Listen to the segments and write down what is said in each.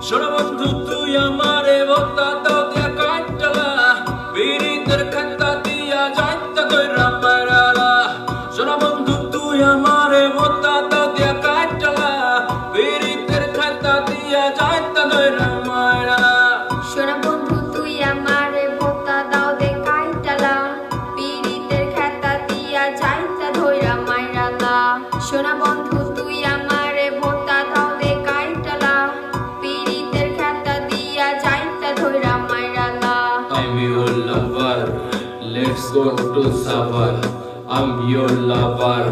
শোনো বন্ধু তুই আমারে ভোতা দাও দিয়া কাটলা বিরিতের খাতা দিয়া যাইতা দইরা মারালা। শোনো বন্ধু তুই আমারে ভোতা দাও দিয়া কাটলা বিরিতের খাতা দিয়া যাইতা দইরা মারালা। শোনো বন্ধু তুই আমারে ভোতা দাও দে কাইটালা বিরিতের খাতা দিয়া যাইতা ধইরা মাইরালা। শোনো বন্ধু তুই আমারে ভোতা দাও দে কাইটালা বিরিতের খাতা দিয়া যাইতা ধইরা মাইরালা। I'm your lover, let's go to Savar. I'm your lover,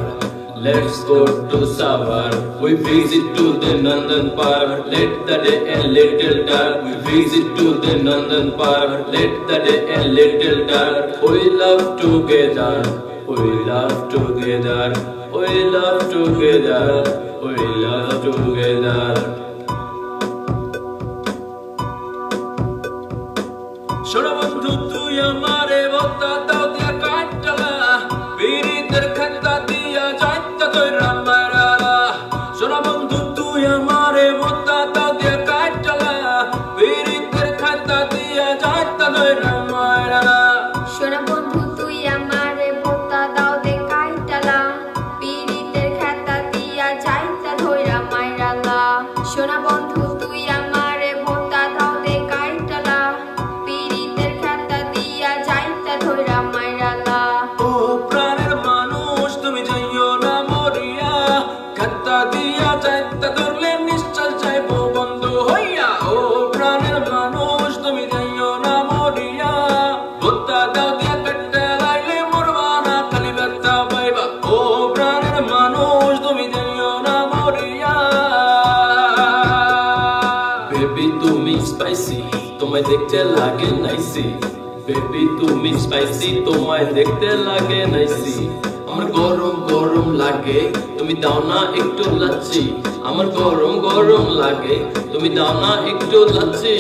let's go to Savar. We visit to the Nandan Park, let the day a little dark. We visit to the Nandan Park, let the day a little dark. We love together, we love together, we love together, we love together. শোনো বন্ধু তুই আমারে ভোতা দাও দিয়া কাটলা বিরিতের খাতা দিয়া যাইতা দইরা মারালা। শোনো বন্ধু তুই আমারে ভোতা দাও দিয়া কাটলা বিরিতের খাতা দিয়া যাইতা দইরা মারালা। শোনো বন্ধু তুই আমারে ভোতা দাও দে কাইটালা বিরিতের খাতা দিয়া যাইতা ধইরা মাইরালা। শোনো বন্ধু তুই আমারে ভোতা দাও দে কাইটালা বিরিতের খাতা দিয়া যাইতা ধইরা মাইরালা। ও প্রাণের মানুষ তুমি যাইও না মরিয়া খাতা দিয়া যাইতা ধরলে নিশ্চয় যাইবো বন্ধ হইয়া। ও প্রাণের মানুষ তুমি যাইও না মরিয়া ভোতা দাও দিয়া কাটতে লাইলে মরবা না খালি ব্যথা পাইবা। ও প্রাণের মানুষ তুমি যাইও না মরিয়া। বেবি তুমি স্পাইসি তোমায় দেখতে লাগে নাইসি। বেবি তুমি স্পাইসি তোমায় দেখতে লাগে নাইসি। আমার গরম গরম লাগে তুমি দাও না একটু লাচ্ছি। আমার গরম গরম লাগে তুমি দাও না একটু লাচ্ছি।